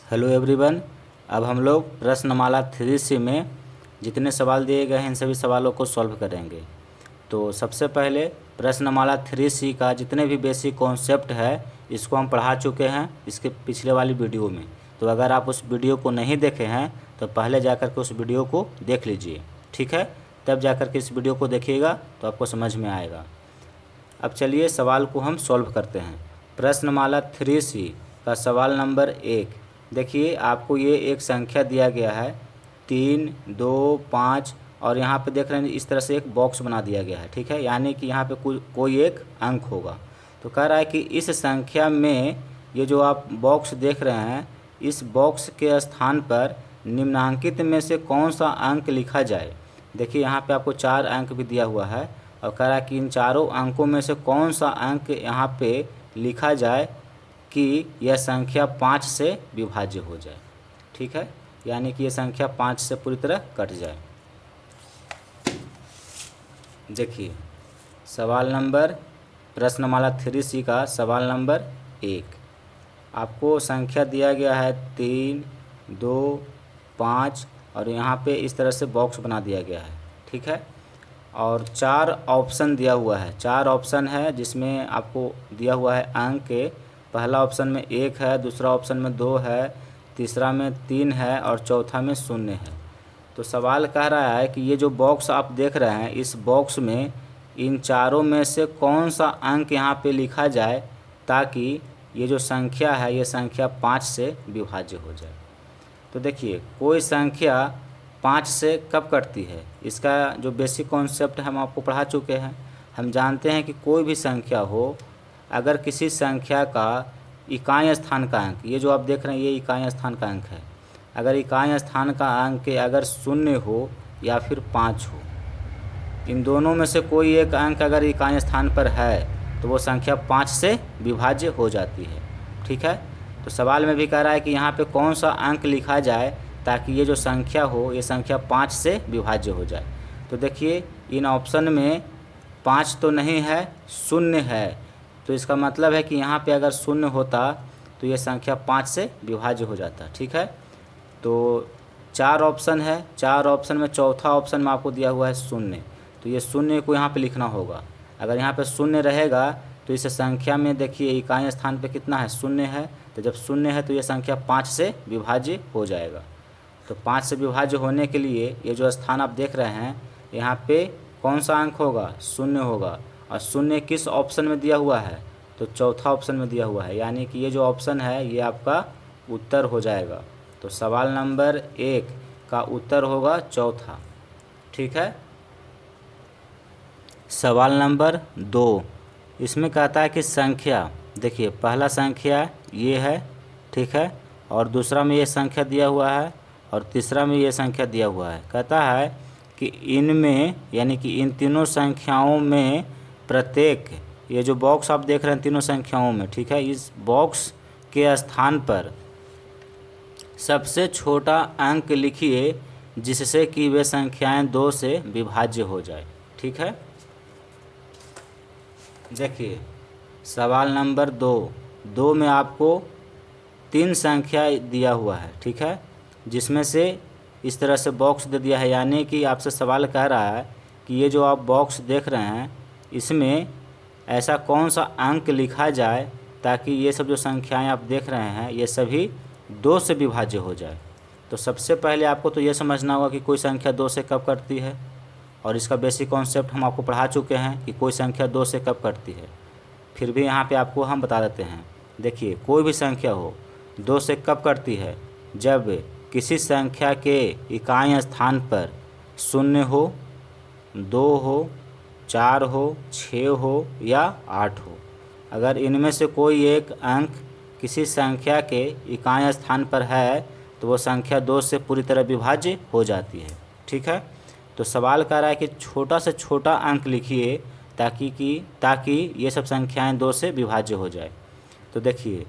Hello everyone. अब हम लोग प्रश्नमाला 3C में जितने सवाल दिए गए हैं इन सभी सवालों को सॉल्व करेंगे। तो सबसे पहले प्रश्नमाला 3C का जितने भी बेसिक कॉन्सेप्ट है इसको हम पढ़ा चुके हैं इसके पिछले वाली वीडियो में। तो अगर आप उस वीडियो को नहीं देखे हैं तो पहले जाकर के उस वीडियो को देख लीजिए, ठीक है। तब जाकर के इस वीडियो को देखिएगा तो आपको समझ में आएगा। अब चलिए सवाल को हम सॉल्व करते हैं। प्रश्नमाला 3C का सवाल नंबर 1। देखिए आपको ये एक संख्या दिया गया है 3, 2, 5 और यहाँ पे देख रहे हैं इस तरह से एक बॉक्स बना दिया गया है, ठीक है। यानी कि यहाँ पे कोई एक अंक होगा। तो कह रहा है कि इस संख्या में ये जो आप बॉक्स देख रहे हैं इस बॉक्स के स्थान पर निम्नांकित में से कौन सा अंक लिखा जाए। देखिए यहाँ पे आपको 4 अंक भी दिया हुआ है और कह रहा है कि इन चारों अंकों में से कौन सा अंक यहाँ पे लिखा जाए कि यह संख्या 5 से विभाज्य हो जाए, ठीक है। यानी कि यह संख्या 5 से पूरी तरह कट जाए। देखिए सवाल नंबर प्रश्नमाला 3C का सवाल नंबर 1। आपको संख्या दिया गया है 3, 2, 5 और यहाँ पे इस तरह से बॉक्स बना दिया गया है, ठीक है। और 4 ऑप्शन दिया हुआ है। 4 ऑप्शन है जिसमें आपको दिया हुआ है अंक। पहला ऑप्शन में 1 है, दूसरा ऑप्शन में 2 है, तीसरा में 3 है और चौथा में 0 है। तो सवाल कह रहा है कि ये जो बॉक्स आप देख रहे हैं इस बॉक्स में इन चारों में से कौन सा अंक यहाँ पे लिखा जाए ताकि ये जो संख्या है ये संख्या 5 से विभाज्य हो जाए। तो देखिए कोई संख्या 5 से कब कटती है, इसका जो बेसिक कॉन्सेप्ट हम आपको पढ़ा चुके हैं। हम जानते हैं कि कोई भी संख्या हो, अगर किसी संख्या का इकाई स्थान का अंक, ये जो आप देख रहे हैं ये इकाई स्थान का अंक है, अगर इकाई स्थान का अंक अगर 0 हो या फिर 5 हो, इन दोनों में से कोई एक अंक अगर इकाई स्थान पर है तो वो संख्या 5 से विभाज्य हो जाती है, ठीक है। तो सवाल में भी कह रहा है कि यहाँ पे कौन सा अंक लिखा जाए ताकि ये जो संख्या हो ये संख्या 5 से विभाज्य हो जाए। तो देखिए इन ऑप्शन में 5 तो नहीं है, 0 है। तो इसका मतलब है कि यहाँ पे अगर 0 होता तो ये संख्या 5 से विभाज्य हो जाता, ठीक है। तो 4 ऑप्शन है, 4 ऑप्शन में चौथा ऑप्शन में आपको दिया हुआ है 0। तो ये 0 को यहाँ पे लिखना होगा। अगर यहाँ पे 0 रहेगा तो इस संख्या में देखिए इकाई स्थान पे कितना है, 0 है। तो जब 0 है तो ये संख्या 5 से विभाज्य हो जाएगा। तो 5 से विभाज्य होने के लिए ये जो स्थान आप देख रहे हैं यहाँ पे कौन सा अंक होगा, 0 होगा। और 0 किस ऑप्शन में दिया हुआ है, तो चौथा ऑप्शन में दिया हुआ है। यानी कि ये जो ऑप्शन है ये आपका उत्तर हो जाएगा। तो सवाल नंबर 1 का उत्तर होगा चौथा, ठीक है। सवाल नंबर 2, इसमें कहता है कि संख्या, देखिए पहला संख्या ये है, ठीक है, और दूसरा में ये संख्या दिया हुआ है और तीसरा में ये संख्या दिया हुआ है। कहता है कि इनमें यानी कि इन तीनों संख्याओं में प्रत्येक, ये जो बॉक्स आप देख रहे हैं तीनों संख्याओं में, ठीक है, इस बॉक्स के स्थान पर सबसे छोटा अंक लिखिए जिससे कि वे संख्याएं 2 से विभाज्य हो जाए, ठीक है। देखिए सवाल नंबर 2 में आपको 3 संख्या दिया हुआ है, ठीक है, जिसमें से इस तरह से बॉक्स दे दिया है। यानी कि आपसे सवाल कह रहा है कि ये जो आप बॉक्स देख रहे हैं इसमें ऐसा कौन सा अंक लिखा जाए ताकि ये सब जो संख्याएं आप देख रहे हैं ये सभी 2 से विभाज्य हो जाए। तो सबसे पहले आपको तो ये समझना होगा कि कोई संख्या 2 से कब कटती है, और इसका बेसिक कॉन्सेप्ट हम आपको पढ़ा चुके हैं कि कोई संख्या 2 से कब कटती है। फिर भी यहाँ पे आपको हम बता देते हैं। देखिए कोई भी संख्या हो 2 से कब कटती है, जब किसी संख्या के इकाई स्थान पर 0 हो, 2 हो, 4 हो, 6 हो या 8 हो। अगर इनमें से कोई एक अंक किसी संख्या के इकाई स्थान पर है तो वो संख्या 2 से पूरी तरह विभाज्य हो जाती है, ठीक है। तो सवाल कह रहा है कि छोटा से छोटा अंक लिखिए ताकि ये सब संख्याएं 2 से विभाज्य हो जाए। तो देखिए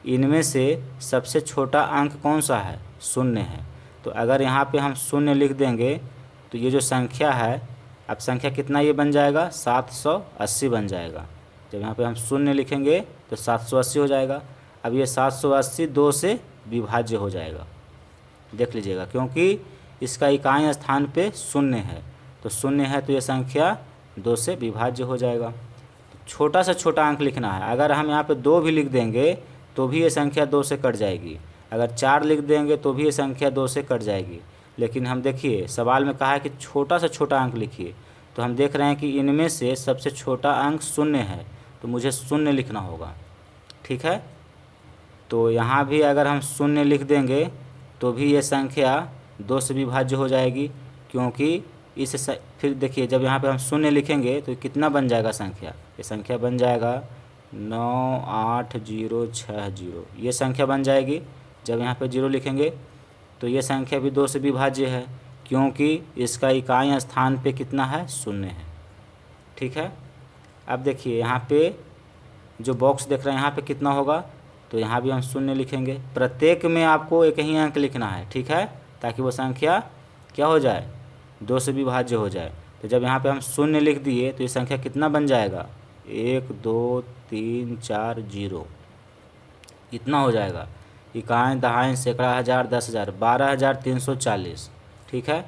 इनमें से सबसे छोटा अंक कौन सा है, 0 है। तो अगर यहाँ पे हम 0 लिख देंगे तो ये जो संख्या है, अब संख्या कितना ये बन जाएगा, 780 बन जाएगा। जब यहाँ पे हम 0 लिखेंगे तो 780 हो जाएगा। अब ये 780 2 से विभाज्य हो जाएगा। देख लीजिएगा, क्योंकि इसका इकाई स्थान पे शून्य है, तो शून्य है तो ये संख्या 2 से विभाज्य हो जाएगा। छोटा से छोटा अंक लिखना है। अगर हम यहाँ पे 2 भी लिख देंगे तो भी ये संख्या 2 से कट जाएगी, अगर 4 लिख देंगे तो भी ये संख्या 2 से कट जाएगी। लेकिन हम देखिए सवाल में कहा है कि छोटा से छोटा अंक लिखिए, तो हम देख रहे हैं कि इनमें से सबसे छोटा अंक शून्य है, तो मुझे शून्य लिखना होगा। ठीक है, तो यहाँ भी अगर हम शून्य लिख देंगे तो भी ये संख्या 2 से विभाज्य हो जाएगी, क्योंकि फिर देखिए जब यहाँ पे हम शून्य लिखेंगे तो कितना बन जाएगा संख्या, ये संख्या बन जाएगा 98060, ये संख्या बन जाएगी। जब यहाँ पे 0 लिखेंगे तो ये संख्या भी 2 से विभाज्य है, क्योंकि इसका इकाई स्थान पे कितना है, शून्य है। ठीक है, अब देखिए यहाँ पे जो बॉक्स देख रहे हैं यहाँ पे कितना होगा, तो यहाँ भी हम शून्य लिखेंगे। प्रत्येक में आपको एक ही अंक लिखना है, ठीक है, ताकि वो संख्या क्या हो जाए, 2 से विभाज्य हो जाए। तो जब यहाँ पे हम शून्य लिख दिए तो ये संख्या कितना बन जाएगा, 1 2 3 4 0, इतना हो जाएगा। इकाई दहाई सैकड़ा हज़ार 10,000 12,340। ठीक है,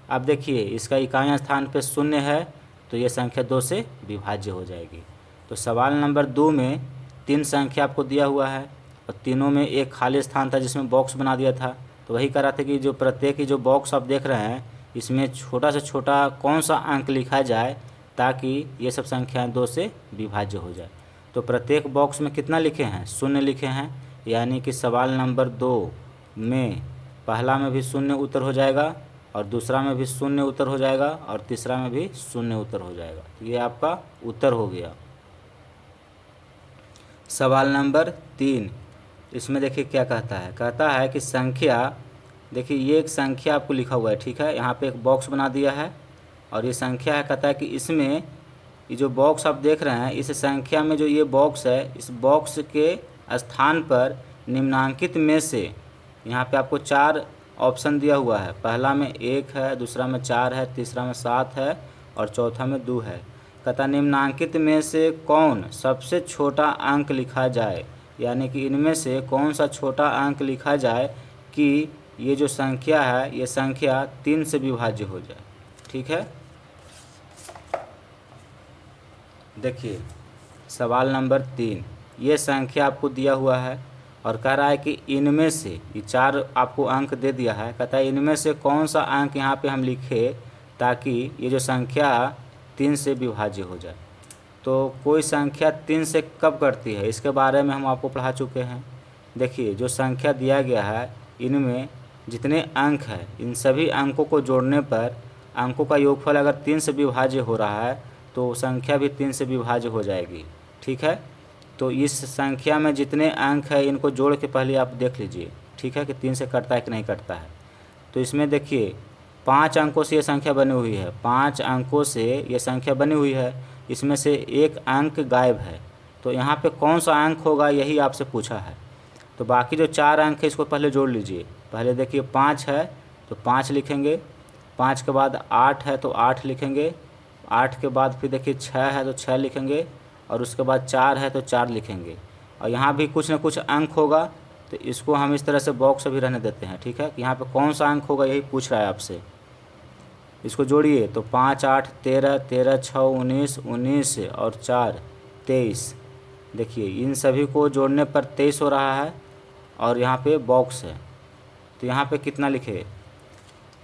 अब देखिए इसका इकाई स्थान पे शून्य है तो ये संख्या 2 से विभाज्य हो जाएगी। तो सवाल नंबर 2 में 3 संख्या आपको दिया हुआ है और तीनों में एक खाली स्थान था जिसमें बॉक्स बना दिया था। तो वही कह रहा था कि जो प्रत्येक की जो बॉक्स आप देख रहे हैं इसमें छोटा से छोटा कौन सा अंक लिखा जाए ताकि ये सब संख्याएं 2 से विभाज्य हो जाए। तो प्रत्येक बॉक्स में कितना लिखे हैं, शून्य लिखे हैं, यानी कि सवाल नंबर 2 में पहला में भी शून्य उत्तर हो जाएगा और दूसरा में भी शून्य उत्तर हो जाएगा और तीसरा में भी शून्य उत्तर हो जाएगा। तो ये आपका उत्तर हो गया। सवाल नंबर 3, इसमें देखिए क्या कहता है, कहता है कि संख्या, देखिए ये एक संख्या आपको लिखा हुआ है, ठीक है, यहाँ पे एक बॉक्स बना दिया है और ये संख्या है। कहता है कि इसमें ये जो बॉक्स आप देख रहे हैं इस संख्या में जो ये बॉक्स है, इस बॉक्स के स्थान पर निम्नांकित में से, यहाँ पे आपको 4 ऑप्शन दिया हुआ है। पहला में 1 है, दूसरा में 4 है, तीसरा में 7 है और चौथा में 2 है। कहता निम्नांकित में से कौन सबसे छोटा अंक लिखा जाए, यानी कि इनमें से कौन सा छोटा अंक लिखा जाए कि ये जो संख्या है ये संख्या 3 से विभाज्य हो जाए। ठीक है, देखिए सवाल नंबर 3, ये संख्या आपको दिया हुआ है और कह रहा है कि इनमें से, ये 4 आपको अंक दे दिया है, कहता है इनमें से कौन सा अंक यहाँ पे हम लिखे ताकि ये जो संख्या 3 से विभाज्य हो जाए। तो कोई संख्या 3 से कब कटती है इसके बारे में हम आपको पढ़ा चुके हैं। देखिए जो संख्या दिया गया है इनमें जितने अंक हैं इन सभी अंकों को जोड़ने पर अंकों का योगफल अगर 3 से विभाज्य हो रहा है तो संख्या भी 3 से विभाज्य हो जाएगी। ठीक है, तो इस संख्या में जितने अंक हैं इनको जोड़ के पहले आप देख लीजिए, ठीक है, कि 3 से कटता है कि नहीं कटता है। तो इसमें देखिए 5 अंकों से ये संख्या बनी हुई है, 5 अंकों से ये संख्या बनी हुई है, इसमें से एक अंक गायब है। तो यहाँ पे कौन सा अंक होगा यही आपसे पूछा है। तो बाकी जो 4 अंक है इसको पहले जोड़ लीजिए। पहले देखिए 5 है तो 5 लिखेंगे, 5 के बाद 8 है तो 8 लिखेंगे, 8 के बाद फिर देखिए 6 है तो 6 लिखेंगे और उसके बाद 4 है तो 4 लिखेंगे। और यहाँ भी कुछ न कुछ अंक होगा तो इसको हम इस तरह से बॉक्स अभी रहने देते हैं। ठीक है, कि यहाँ पे कौन सा अंक होगा यही पूछ रहा है आपसे। इसको जोड़िए तो 5 8 13, 13 6 19, 19 और 4 23। देखिए इन सभी को जोड़ने पर 23 हो रहा है और यहाँ पे बॉक्स है। तो यहाँ पे कितना लिखे,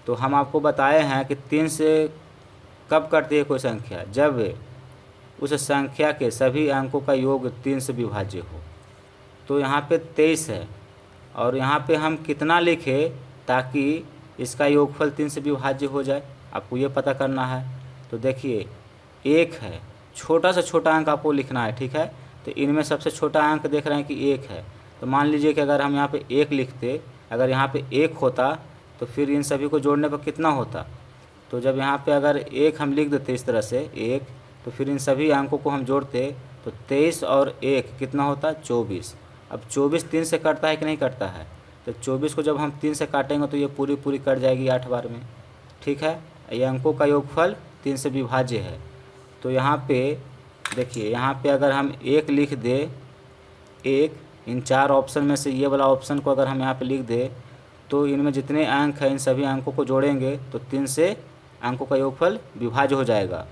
तो हम आपको बताए हैं कि 3 से कब कटती है कोई संख्या, जब उस संख्या के सभी अंकों का योग 3 से विभाज्य हो। तो यहाँ पे 23 है और यहाँ पे हम कितना लिखे ताकि इसका योगफल 3 से विभाज्य हो जाए, आपको ये पता करना है। तो देखिए 1 है, छोटा से छोटा अंक आपको लिखना है। ठीक है, तो इनमें सबसे छोटा अंक देख रहे हैं कि 1 है। तो मान लीजिए कि अगर हम यहाँ पे 1 लिखते, अगर यहाँ पे 1 होता तो फिर इन सभी को जोड़ने पर कितना होता। तो जब यहाँ पे अगर 1 हम लिख देते इस तरह से 1, तो फिर इन सभी अंकों को हम जोड़ते तो 23 और 1 कितना होता, 24। अब 24 3 से कटता है कि नहीं कटता है, तो 24 को जब हम 3 से काटेंगे तो ये पूरी पूरी कट जाएगी 8 बार में। ठीक है, ये अंकों का योगफल 3 से विभाज्य है। तो यहाँ पे देखिए, यहाँ पे अगर हम 1 लिख दे 1, इन 4 ऑप्शन में से ये वाला ऑप्शन को अगर हम यहाँ पे लिख दें तो इनमें जितने अंक हैं इन सभी अंकों को जोड़ेंगे तो 3 से अंकों का योगफल विभाज्य हो जाएगा।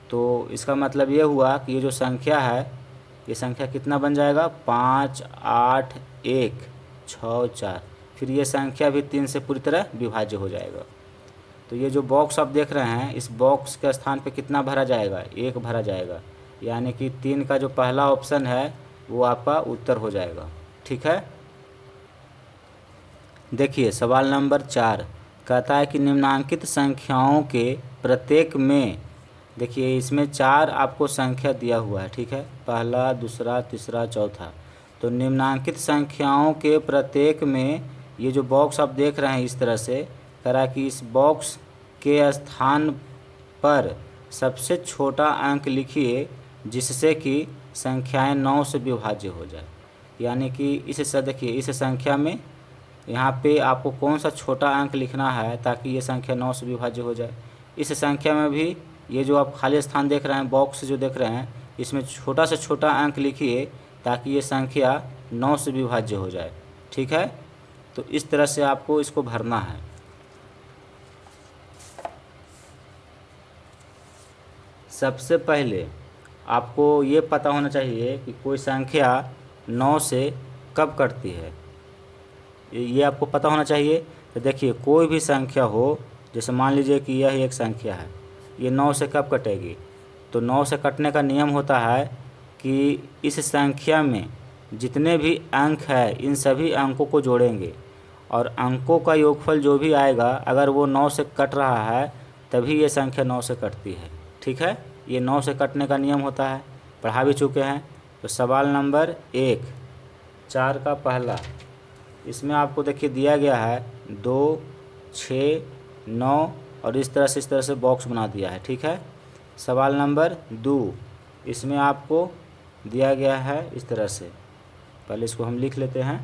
तो इसका मतलब ये हुआ कि ये जो संख्या है ये संख्या कितना बन जाएगा 5, 8, 1, 6, 4। फिर ये संख्या भी 3 से पूरी तरह विभाज्य हो जाएगा। तो ये जो बॉक्स आप देख रहे हैं इस बॉक्स के स्थान पे कितना भरा जाएगा 1 भरा जाएगा, यानी कि 3 का जो पहला ऑप्शन है वो आपका उत्तर हो जाएगा। ठीक है, देखिए सवाल नंबर 4 कहता है कि निम्नांकित संख्याओं के प्रत्येक में, देखिए इसमें 4 आपको संख्या दिया हुआ है। ठीक है, पहला, दूसरा, तीसरा, चौथा। तो निम्नांकित संख्याओं के प्रत्येक में ये जो बॉक्स आप देख रहे हैं इस तरह से कह रहा है कि इस बॉक्स के स्थान पर सबसे छोटा अंक लिखिए जिससे कि संख्याएं 9 से विभाज्य हो जाए। यानी कि इसे देखिए इस संख्या में यहाँ पे आपको कौन सा छोटा अंक लिखना है ताकि ये संख्या 9 से विभाज्य हो जाए। इस संख्या में भी ये जो आप खाली स्थान देख रहे हैं बॉक्स जो देख रहे हैं इसमें छोटा से छोटा अंक लिखिए ताकि ये संख्या 9 से विभाज्य हो जाए। ठीक है, तो इस तरह से आपको इसको भरना है। सबसे पहले आपको ये पता होना चाहिए कि कोई संख्या 9 से कब कटती है, ये आपको पता होना चाहिए। तो देखिए कोई भी संख्या हो, जैसे मान लीजिए कि यह एक संख्या है, ये 9 से कब कटेगी। तो 9 से कटने का नियम होता है कि इस संख्या में जितने भी अंक है इन सभी अंकों को जोड़ेंगे और अंकों का योगफल जो भी आएगा अगर वो 9 से कट रहा है तभी ये संख्या 9 से कटती है। ठीक है, ये 9 से कटने का नियम होता है, पढ़ा भी चुके हैं। तो सवाल नंबर 1 4 का पहला, इसमें आपको देखिए दिया गया है 2, 6, 9 और इस तरह से बॉक्स बना दिया है। ठीक है, सवाल नंबर 2 इसमें आपको दिया गया है इस तरह से, पहले इसको हम लिख लेते हैं।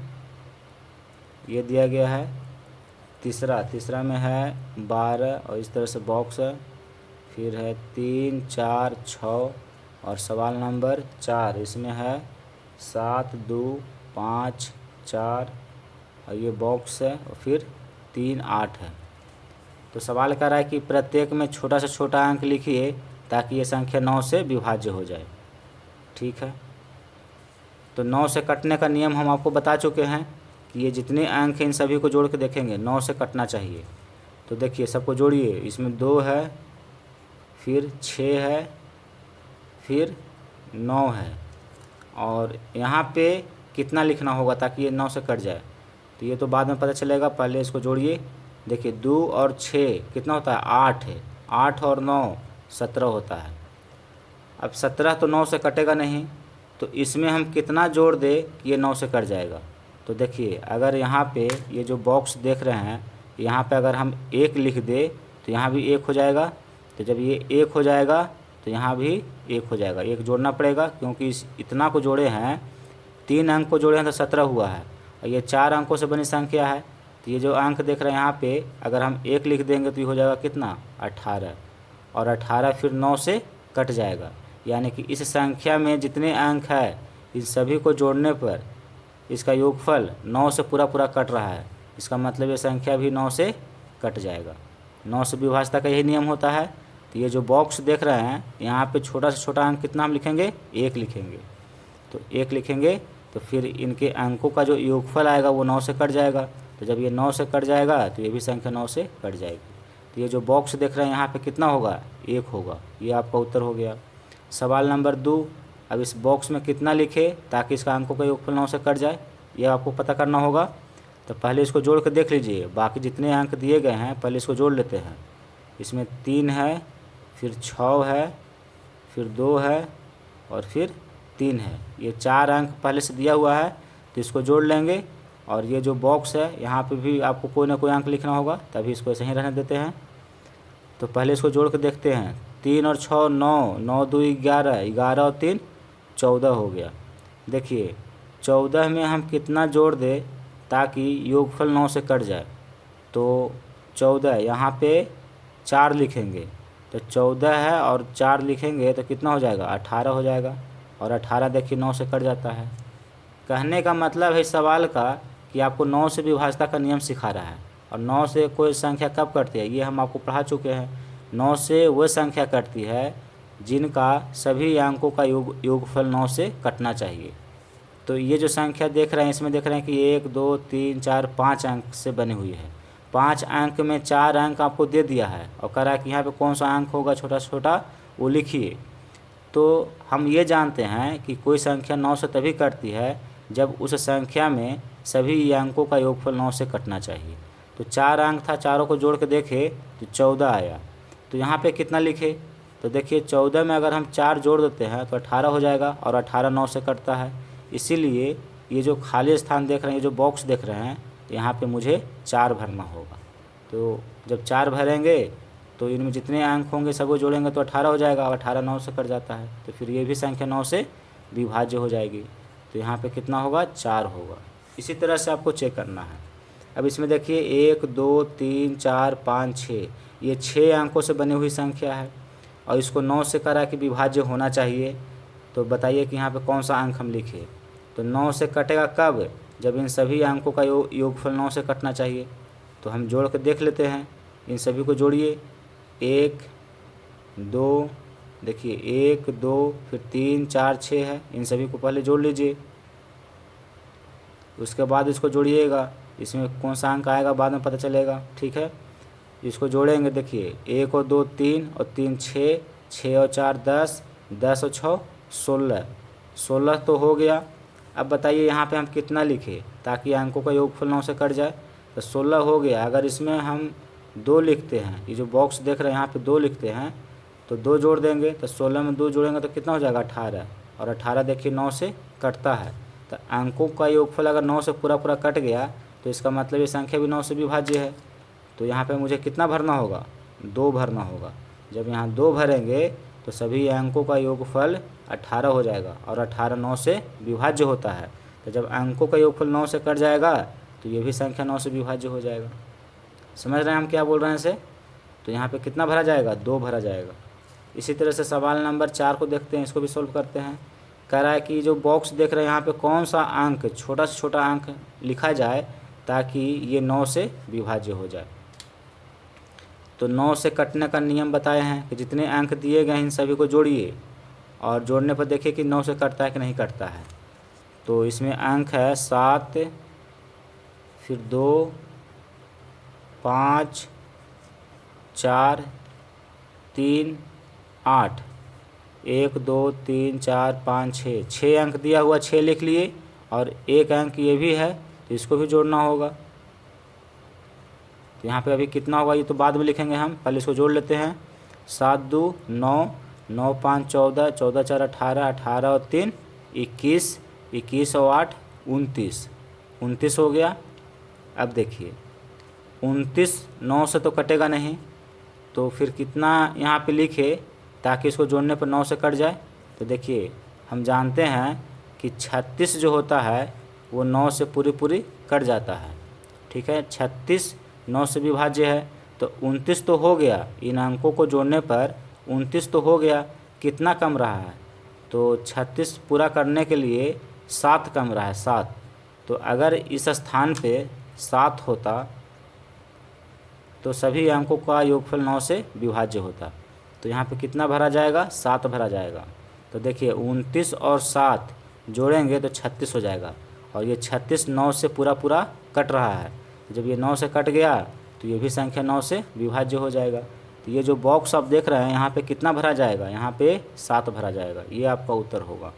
ये दिया गया है तीसरा में है 12 और इस तरह से बॉक्स है, फिर है 3, 4, 6 और सवाल नंबर 4 इसमें है 7, 2, 5, 4 और ये बॉक्स है और फिर 3, 8 है। तो सवाल कर रहा है कि प्रत्येक में छोटा से छोटा अंक लिखिए ताकि ये संख्या 9 से विभाज्य हो जाए। ठीक है, तो 9 से कटने का नियम हम आपको बता चुके हैं कि ये जितने अंक हैं इन सभी को जोड़ के देखेंगे 9 से कटना चाहिए। तो देखिए सबको जोड़िए, इसमें 2 है, फिर 6 है, फिर 9 है और यहाँ पे कितना लिखना होगा ताकि ये 9 से कट जाए। तो ये तो बाद में पता चलेगा, पहले इसको जोड़िए। देखिए 2 और 6 कितना होता है 8 है, 8 और 9 17 होता है। अब 17 तो 9 से कटेगा नहीं, तो इसमें हम कितना जोड़ दें कि ये 9 से कट जाएगा। तो देखिए अगर यहाँ पे ये जो बॉक्स देख रहे हैं यहाँ पे अगर हम 1 लिख दें तो यहाँ भी 1 हो जाएगा। तो जब ये 1 हो जाएगा तो यहाँ भी 1 हो जाएगा, 1 जोड़ना पड़ेगा क्योंकि इतना को जोड़े हैं, 3 अंक को जोड़े हैं तो 17 हुआ है और ये 4 अंकों से बनी संख्या है। तो ये जो अंक देख रहे हैं यहाँ पे अगर हम 1 लिख देंगे तो ये हो जाएगा कितना 18 और 18 फिर 9 से कट जाएगा। यानी कि इस संख्या में जितने अंक है इन सभी को जोड़ने पर इसका योगफल 9 से पूरा कट रहा है। इसका मतलब ये संख्या भी 9 से कट जाएगा। 9 से विभाज्यता का यही नियम होता है। तो ये जो बॉक्स देख रहे हैं यहाँ पे छोटा से छोटा अंक कितना हम लिखेंगे 1 लिखेंगे। तो 1 लिखेंगे तो फिर इनके अंकों का जो योगफल आएगा वो 9 से कट जाएगा। तो जब ये 9 से कट जाएगा तो ये भी संख्या 9 से कट जाएगी। तो ये जो बॉक्स देख रहे हैं यहाँ पे कितना होगा 1 होगा। ये आपका उत्तर हो गया। सवाल नंबर 2, अब इस बॉक्स में कितना लिखे ताकि इसका अंकों का योगफल 9 से कट जाए, ये आपको पता करना होगा। तो पहले इसको जोड़ कर देख लीजिए, बाकी जितने अंक दिए गए हैं पहले इसको जोड़ लेते हैं। इसमें 3 है, फिर 6 है, फिर 2 है और फिर 3 है। ये 4 अंक पहले से दिया हुआ है तो इसको जोड़ लेंगे। और ये जो बॉक्स है यहाँ पे भी आपको कोई ना कोई अंक लिखना होगा, तभी इसको ऐसे ही रहने देते हैं। तो पहले इसको जोड़ कर देखते हैं, 3 और 6 9, 9 2 11, 11 और 3 14 हो गया। देखिए 14 में हम कितना जोड़ दें ताकि योगफल 9 से कट जाए। तो 14 यहाँ पे 4 लिखेंगे, तो 14 है और 4 लिखेंगे तो कितना हो जाएगा 18 हो जाएगा। और 18 देखिए 9 से कट जाता है। कहने का मतलब है सवाल का कि आपको 9 से विभाज्यता का नियम सिखा रहा है। और 9 से कोई संख्या कब कटती है ये हम आपको पढ़ा चुके हैं। 9 से वह संख्या कटती है जिनका सभी अंकों का योगफल 9 से कटना चाहिए। तो ये जो संख्या देख रहे हैं इसमें देख रहे हैं कि 1 2 3 4 5 अंक से बनी हुई है। 5 अंक में 4 अंक आपको दे दिया है और कह रहा है कि यहाँ पे कौन सा अंक होगा छोटा छोटा वो लिखिए। तो हम ये जानते हैं कि कोई संख्या 9 से तभी कटती है जब उस संख्या में सभी अंकों का योगफल 9 से कटना चाहिए। तो 4 अंक था, चारों को जोड़ के देखे तो 14 आया। तो यहाँ पे कितना लिखे तो देखिए 14 में अगर हम 4 जोड़ देते हैं तो 18 हो जाएगा और 18 9 से कटता है। इसीलिए ये जो खाली स्थान देख रहे हैं, ये जो बॉक्स देख रहे हैं, यहाँ पे मुझे 4 भरना होगा। तो जब 4 भरेंगे तो इनमें जितने अंक होंगे सबको जोड़ेंगे तो 18 हो जाएगा और 18 9 से कट जाता है। तो फिर ये भी संख्या 9 से विभाज्य हो जाएगी। तो यहाँ पे कितना होगा 4 होगा। इसी तरह से आपको चेक करना है। अब इसमें देखिए 1 2 3 4 5 6 ये 6 अंकों से बनी हुई संख्या है और इसको 9 से करा कि विभाज्य होना चाहिए। तो बताइए कि यहाँ पे कौन सा अंक हम लिखे। तो 9 से कटेगा कब, जब इन सभी अंकों का योगफल 9 से कटना चाहिए। तो हम जोड़ कर देख लेते हैं, इन सभी को जोड़िए। 1 2 देखिए 1 2 फिर 3 4 6 है, इन सभी को पहले जोड़ लीजिए। उसके बाद इसको जोड़िएगा, इसमें कौन सा अंक आएगा बाद में पता चलेगा। ठीक है, इसको जोड़ेंगे। देखिए 1 और 2 3 और 3 6, 6 और 4 10, 10 और 6 16, 16 तो हो गया। अब बताइए यहाँ पे हम कितना लिखें ताकि अंकों का योगफल 9 से कट जाए। तो 16 हो गया। अगर इसमें हम 2 लिखते हैं, ये जो बॉक्स देख रहे हैं यहाँ पे 2 लिखते हैं तो 2 जोड़ देंगे। तो 16 में 2 जोड़ेंगे तो कितना हो जाएगा 18, और 18 देखिए 9 से कटता है। तो अंकों का योगफल अगर 9 से पूरा पूरा कट गया तो इसका मतलब ये संख्या भी 9 से विभाज्य है। तो यहाँ पे मुझे कितना भरना होगा 2 भरना होगा। जब यहाँ 2 भरेंगे तो सभी अंकों का योगफल 18 हो जाएगा और 18 9 से विभाज्य होता है। तो जब अंकों का योगफल 9 से कट जाएगा तो ये भी संख्या 9 से विभाज्य हो जाएगा। समझ रहे हैं हम क्या बोल रहे हैं इसे। तो यहाँ पे कितना भरा जाएगा 2 भरा जाएगा। इसी तरह से सवाल नंबर 4 को देखते हैं, इसको भी सोल्व करते हैं। कह रहा है कि जो बॉक्स देख रहे हैं यहाँ पे कौन सा अंक छोटा से छोटा अंक लिखा जाए ताकि ये 9 से विभाज्य हो जाए। तो 9 से कटने का नियम बताए हैं कि जितने अंक दिए गए इन सभी को जोड़िए और जोड़ने पर देखिए कि 9 से कटता है कि नहीं कटता है। तो इसमें अंक है 7 फिर 2 5 4 3 8 1 2 3 4 5 6, 6 अंक दिया हुआ 6 लिख लिए और 1 अंक ये भी है तो इसको भी जोड़ना होगा। तो यहाँ पे अभी कितना होगा ये तो बाद में लिखेंगे, हम पहले इसको जोड़ लेते हैं। 7 2 9, 9 5 14, 14 4 18, 18 और 3 21, 21 और 8 29, 29 हो गया। अब देखिए 29 9 से तो कटेगा नहीं, तो फिर कितना यहाँ पे लिखे ताकि इसको जोड़ने पर 9 से कट जाए। तो देखिए हम जानते हैं कि 36 जो होता है वो 9 से पूरी कट जाता है। ठीक है, 36 9 से विभाज्य है। तो 29 तो हो गया, इन अंकों को जोड़ने पर 29 तो हो गया। कितना कम रहा है तो 36 पूरा करने के लिए 7 कम रहा है, 7। तो अगर इस स्थान पे 7 होता तो सभी अंकों का योगफल 9 से विभाज्य होता। तो यहाँ पे कितना भरा जाएगा 7 भरा जाएगा। तो देखिए 29 और 7 जोड़ेंगे तो 36 हो जाएगा और ये 36 9 से पूरा कट रहा है। तो जब ये 9 से कट गया तो ये भी संख्या 9 से विभाज्य हो जाएगा। तो ये जो बॉक्स आप देख रहे हैं यहाँ पे कितना भरा जाएगा, यहाँ पे 7 भरा जाएगा। ये आपका उत्तर होगा।